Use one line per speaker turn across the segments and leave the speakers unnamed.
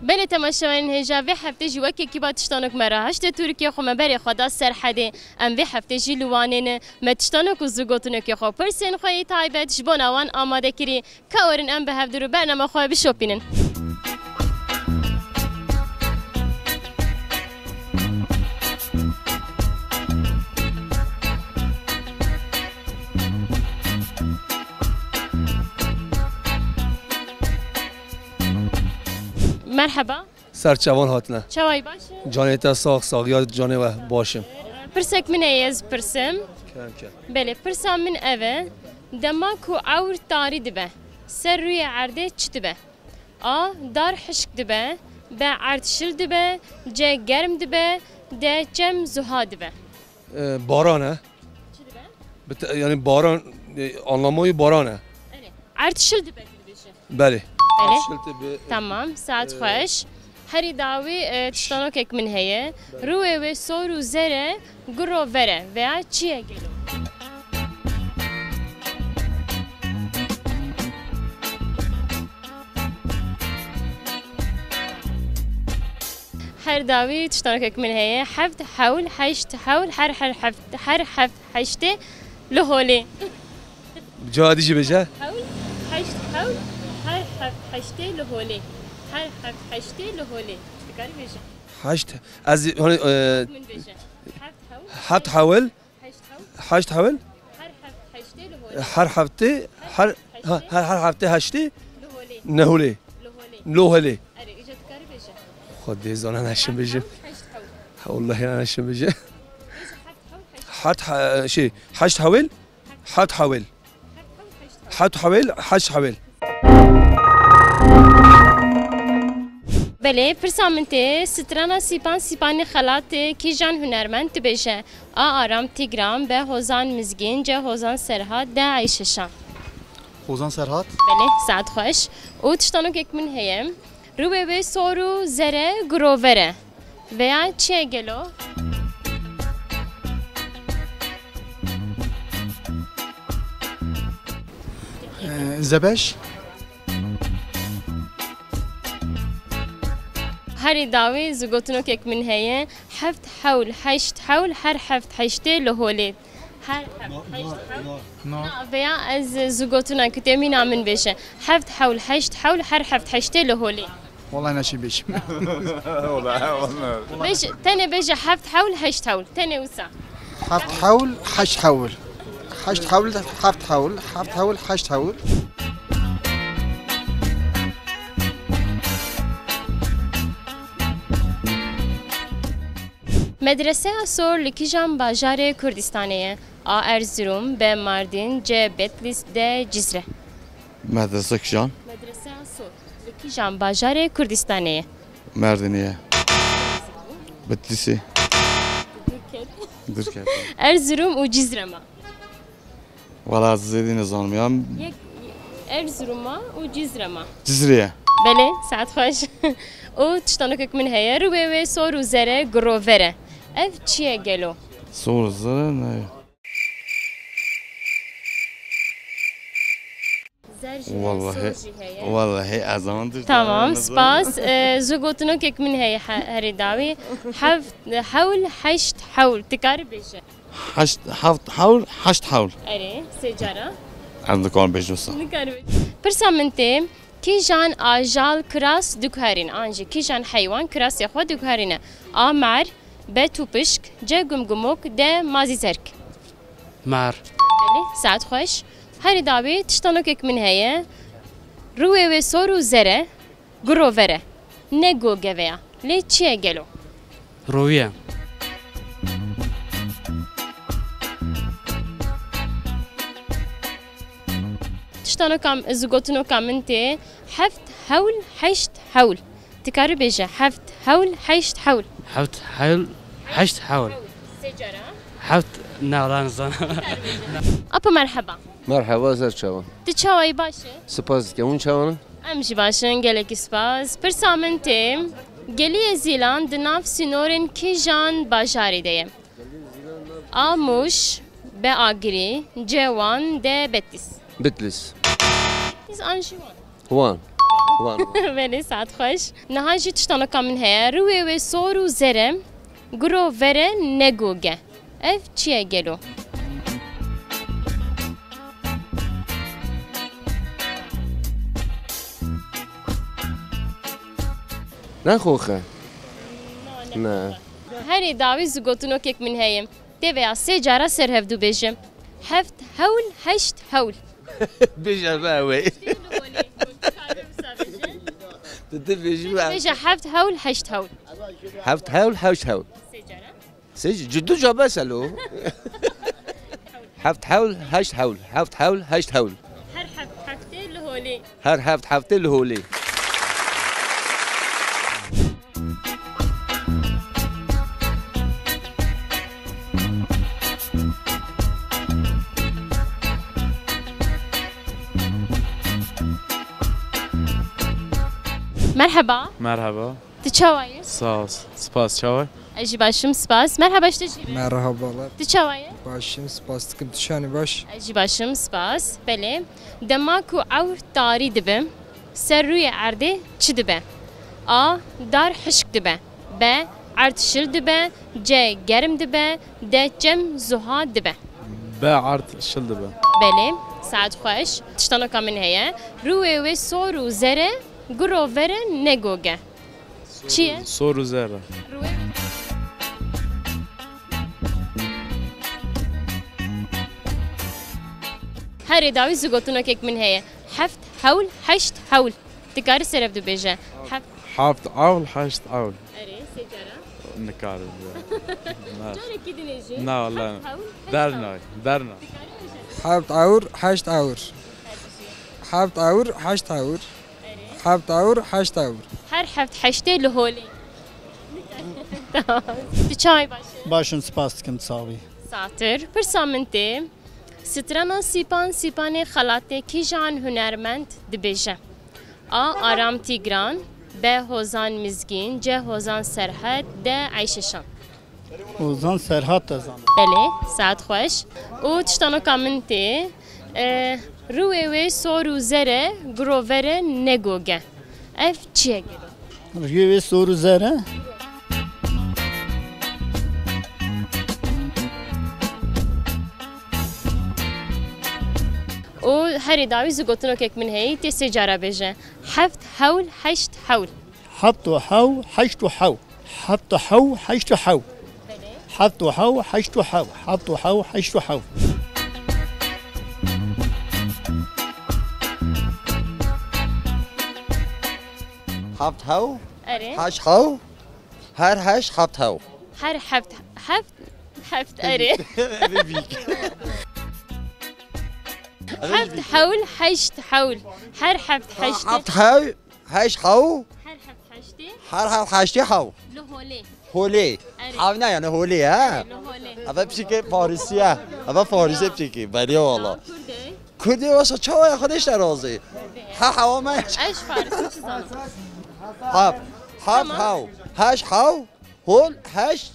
بله تماشاوین هجا و هفته جی وکی کی با تشتانک مرا هشت ترکیه خو مبری خدا سرحده ام و هفته جی لوانین متشتانک زوگوتنک خو پرسین خوی تایبت جبون آوان آماده کری کورن ام به هفته رو برنامه خوی بشوپینن. مرحبا.
سرچوان هاتنه.
چوای باشه؟
جانیت ساقیات جانه و باشم.
پرسک من ایز پرسم. بله پرسام من اوه دما کو عور تاری دبه سر روی عرده چی دبه؟ دار حشک دبه به عرد شل دبه جه گرم دبه ده چم زها دبه.
بارانه.
چی دبه؟
یعنی باران anlamı بارانه.
عرد شل دبه بیشه.
بله.
تمام ساعت خوش هری داوی تشتانوکک من هیه روی و سور و زره گرو وره و چیه گلو هر داوی تشتانوکک من هیه حفت حول حشت حول هر حفت حشته لهولی
جادی چی بشه؟
حول حشت حول هر حفت حشته لهولی هر حفت حشته لهولی تکاری بشه
حشت از هون
من بشه
حفت حول حشت حول
هر حفت حشته لهولی
هر هفته هشتی نهولی لهولی
اره ایجا تکاری بشه
خود دیزانه نشم بشه والله نشم بشه حشت حول حفت حول حفت حول حشت حول
بله پرسامنته سترانا سیپانی خلات کی جان هنرمند بشه آرام تیگرام به حوزان مزگین جه حوزان سرحات ده عیششان
حوزان سرحات
بله ساعت خوش او تشتانو که من هیم روبه به سورو زره گرووره ویا چیه گلو
زبش
هری داوی زوجتنو که من هیه حفت حول حشت حول هر حفت حشته لهولی هر حفت حشت حول ویا از زوجتنا که تمی نامن بشه حفت حول حشت حول هر حفت حشته لهولی
والله نشی بشم
بيش تاني بيجي حفت حول حشت حول تاني وسع
حفت حول حشت حول حشت حول حفت حول حفت حول حشت حول
مدرسه سور لکیجان باجار کردستانیه ارزروم به ماردین جه بتلیس ده جزره
مدرسه کجان؟
مدرسه سور لکیجان باجار کردستانیه
مردینیه بتلیسی درکت
ارزروم و جزره ما
ولی زیادی نظامیم
یک ارزروم و جزره ما
جزریه
بله ساعت خوش او تشتانو که من هیه رو به سور و زره گرووره اف چیه گلو
سور زره نه والله از آن
تمام سپاس زوجتنو که من هیه هری داوی حول حشت حول تکاری بشه
حفت حول حشت حول
اره سجارة
عندك كون بيجوسا
برسامنتي کی جان آجال کراس دکارین آنجی کی جان حیوان کراس خود دکارینه آمر به توپشک جه گمگموک ده مازی زرک
مر
بله ساعت خوش هری داوی تشتانو که من هیه روی و سورو زره گرو وره نگو گویا لی چیه گلو
رویه
تشتانو کام زوجتنو کامنته حفت حول حشت حول تکاری بشه حفت حول حشت حول
حفت حول حشت حول
سجارة
حفت نغرانزان
أبا مرحبا
مرحبا زرچوان
تچاوی باشه
سپاس که اون چوانه
امشي باشن گلک سپاس پرسامنته گلی زیلان دناف سینورن کی جان باجاری دیه آموش به آگری جوان ده بتیس
بتلس
biz Anjouan.
وان وان
بله ساعت خوش نهاجی تشتانو کامن هیا روی و سور و زرم گرو وره نگوگه اف چیه گلو
نه خوخه نه
هری داوی زگوتونو کک من هیم دویا سه جارا سر هفدو بیجم هفت هول هشت هول
بیشه باوی تدی بیشه باوی
بیجا هفت هول هشت هول
هفت هول هشت هول
سه جارا
سيج جدو جابه سلو هفت هول هشت هول هفت هول هشت هول
هر هفت هفته لهولی
هر هفت هفته الهولي
مرحبا
مرحبا
تشاوية
سپاس چاوی
اجي باشم سباس مرحبا اشتجي
Merhabalar.
تشاوية
Başım spastikım tişani baş.
اجي باشم سباس بله دماكو اور تاري دبم سر روی عرده چی دبه آ دار حشک دبه ب عرد شر دبه ج گرم دبه د جم زها دبه
با عرض شلده با
بله ساعت خوش تشتانو کامن هیا روی و سور و زره گرو وره نگوگه چیه؟
سور و زره
روی هر داوی زگوتونو کک من هیا هفت هول هشت هول تکاری سرف دو بیجه
حافظ عول حشت عول
اره سجارة
نكار
جاره کی دینیجی؟
نه والله درنا
Haft avur, haşt avur. Haft avur, haşt avur. Haft avur, haşt avur.
هر هفت هشته لهولی تو چای باشه
Başın spastikım tsavi.
ساتر پرسامنتی سترانا سیپان خلاته کی جان هنرمند دبیجه آرام تیگران به هوزان مزگین جه هوزان سرحد ده عیششان
Ozan Serhat da zan.
بله ساعت خوش او تشتانو کامنتی روی و سورو زره گرووره نگوگه اف چیه گلو
Rüye ve soru zere.
و هری داوی زگوتنو کک من هی تی سجاره بیجه هفت هول هشت هول
Hattu hav, haştu hav. Hattu hav, haştu hav. Hattu hav, haştu hav. Hattu hav, haştu hav.
هفت هاو
اره
هشت هاو هر هشت هفت هاو
هر هفت اره هفت هول هشت هول هر هفت هشت
هفت هاو هشت هاو
هر هفت هشت
هر هفت هشتی هاو
لهولی
هولی هاو نه یعنی هولی ها
لهولی
اول بشکه فارسیه اول فارسی بشکه بلی والا
کرده
کردی واسه چه خودش درازه ها هوا ما
اش فارسی چیزان
هفت هفت هاو هشت هاو هول هشت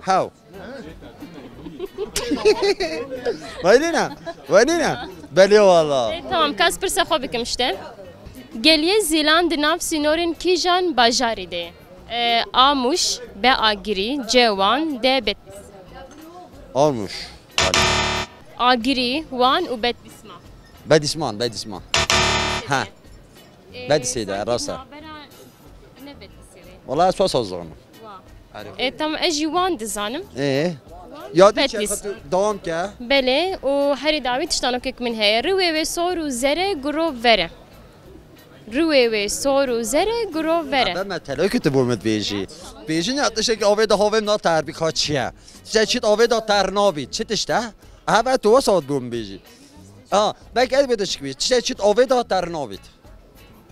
هاو ولی نه بلی والا
tamam kas pırsa xo bikim işte geliye Zeland nav sinorin kijan bajari de Amuş B Agiri Cevan D Betis
olmuş
Agiri Van u Betisma
بدیسمان ها بدیسیده راسته
ne Betis'i
والله اساس ازدانم
tamam eji Van dizanım
یادی
بدیس.
که دوام که
bele o heri davet iştanok ek min heye rüve ve soru zere grov vere rüve ve soru zere grov vere
به مثلا که تو برمت بیجی نه اتشه که آوه ده هاویم نا تربیک ها چیه چیت آوه ده ترنابید چی تشته اوه تو ساعت برم بیجی بک اد بدش که چیت آوه ده ترنابید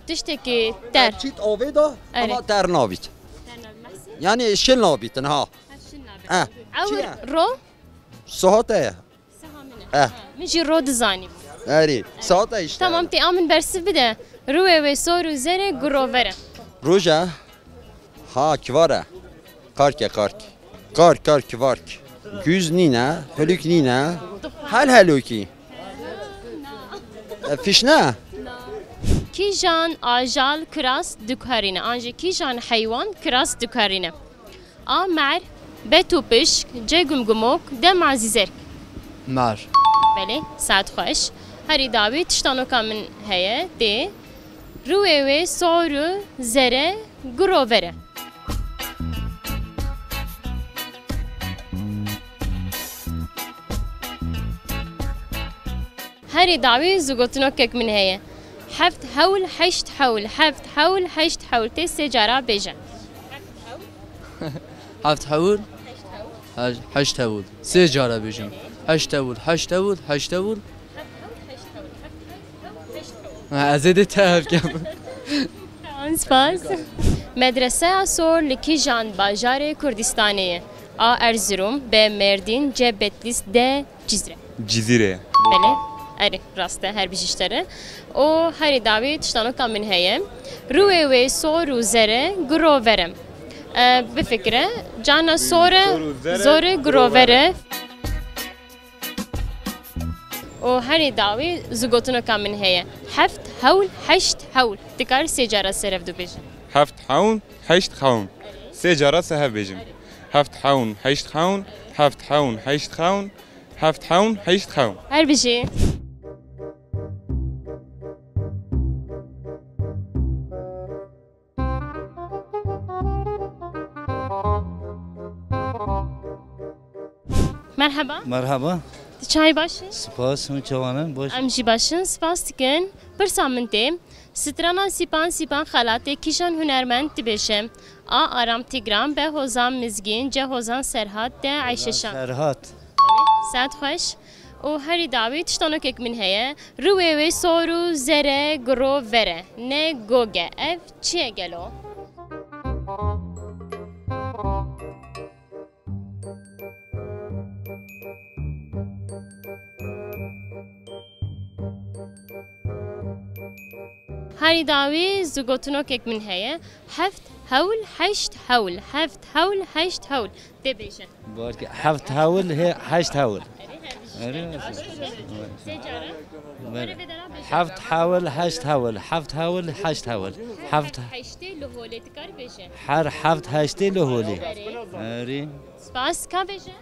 tişteki ter
چیت آوه ده اما ترنابید یعنی شل نابید ها
Avr ro
ساعته
Miji ro dizanım.
اری ساعته işte
Tamam te amın bersi bir de rüve ve soru zere grovere.
روژه ها کیواره کار کیوارک güz nine hölük nine هل هلوکی فیش نه
کیجان آجال کراس دکارینه آنجا کیجان حیوان کراس دکارینه مر بتو پشک جه گمگموک دم عزیزر
مر
بله ساعت خوش هری داوی تشتانو کامن هیه ده روی و سورو زره گرووره هری داوی زوگوتنو کک من هیه حفت حول حشت حول حفت حول حشت حول تی سجارا بیجه
حفت حول حشت حول سه جاره بیجم حشت حول حشت حول حشت حول ازیده تهف کم
سپاس مدرسه سور لکی جان باجار کردستانیه ارزروم به مردین جه بتلیس ده جزیره
جزیره
بله اره راسته هر بیشتره و هری داوی تشتانو کامن هیه روی و سور و زره گروورم بفکره جانا سوره زوره گرووره و هری داوی زوگوتنو کامن هیه حفت حول حشت حول تکار سجاره سرف دو بیجن
هفت حون حشت خون سه جارا سه بیجم هفت حون حشت خون هفت حون حشت خون هفت حون حشت خون
هر بیجی مرحبا
مرحبا
چای باشین؟
سپاس هم جوانان باش
امجی باشین سپاس دیکن پرسامنته سترانا سیپان خالاته کیشان هنرمند تبشه آرام تیگرام به حوزان مزگین جه حوزان سرحات ده عیششان
سرحات
ساعت خوش و هری داوی تشتانو که من هیه روی و سورو زره گرو وره نه گوگه اف چیه گلو؟ هری داوی زوگوتنو که من هیه هفت حول حشت حول هفت حول حشت حول ده بیشه
بارك حفت حول هي حشت حول حفت حول حشت حول حفت حول حشت حول حفت
حشتی لهولی تکار بیشه
حر حفت حشتی لهولی اری
سپاس کا بیشه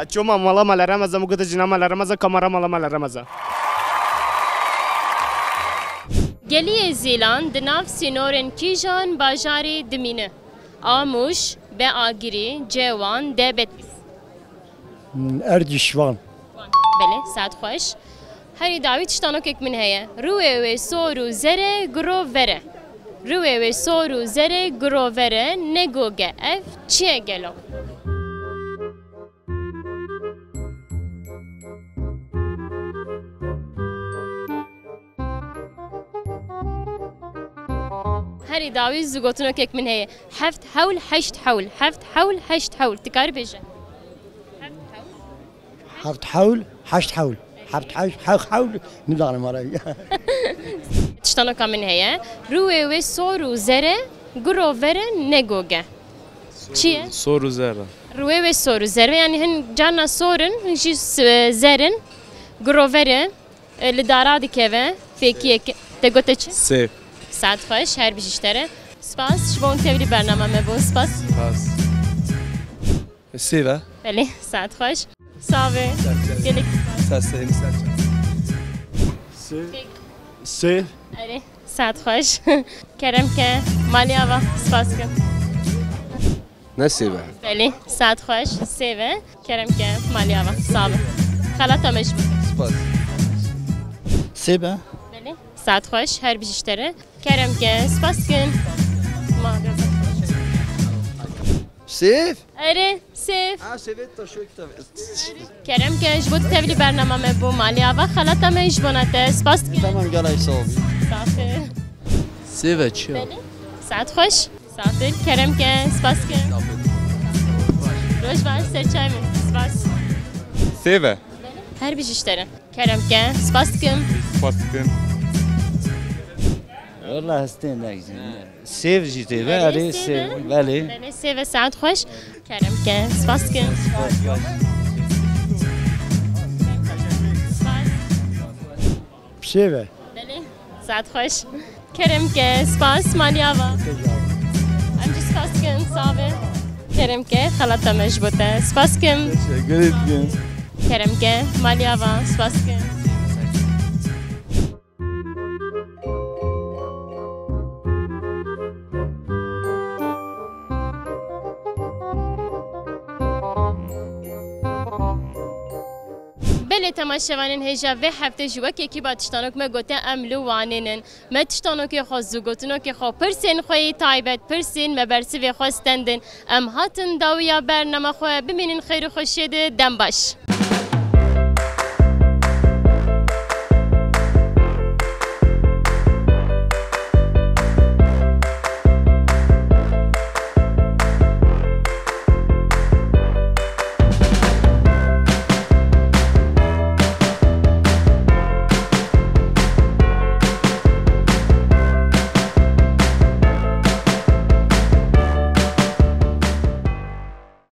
چوما مالا مالا رمزه مگوت جنا مالا رمزه کامارا مالا رمزه
گلی زیلان دناف سینورن کیجان باجاری دمینه آموش به آگیری جوان ده بتلیس
اردشوان
بله ساعت خوش هری داوی تشتانو که من هیه روی و سورو زره گرو وره روی و سورو زره گرو وره نگوگه اف چیه گلو هری داوی زوگوتنو که من هیه هفت حول حشت حول هفت حول حشت حول تکار بیجه
هفت حول حشت حول هفت حول نمیدونم مرایی
تشتانو که من هیه روی و سورو زره گرو وره نگوگه چیه؟
سور و زره
روی و سورو زره یعنی هن جانا سورن هنشی زرن گرو وره لدارا دیکه فیکیه تگوته چه؟
سه
ساعت خوش هر بیشتره سپاس شبون تبری برنامه مبون سپاس
سیوه
بله ساعت خوش ساوه گلیک
سه
اره ساعت خوش کرم که مالی آوا سپاس کن
نسيبه
بله ساعت خوش سیوه کرم که مالی آوا ساوه خلاطا مجبور
سپاس
سیبه
بله ساعت خوش هر بیشتره کرم که سپاس کن
سيف
اره سیف
سيفت شو كتاب
کرم که جبوت تبلی برنامه مبو مالی آوا خلاطا مجبورته سپاس کن
تمام قال حسابي
صافي
سیوه چیه؟
بله ساعت خوش صافي کرم که سپاس کن روش باید سرچای من سپاس
سیوه
هر بیشتره کرم که سپاس کن
سپاس کن
والله هستين ناقصين سيف جيتي بالي سيف بالي
بله سیو ساعت خوش کرم که سپاس کن
سیوه
بله ساعت خوش کرم که سپاس مالیاوا امچی سپاس کن صابه کرم که خلاطه مجبوطه سپاس کن کرم که مالیاوا سپاس کن بله تماشاوانین هجا و هفته جوا که کی با تشتانوک ما گوته املو وانینن ما تشتانوک خواست زوگوتنو که خوا پرسین خوی تایبت پرسین ما برسی و خواستندن ام هاتن داویا برنامه خواه ببینین خیر و خوشید دم باش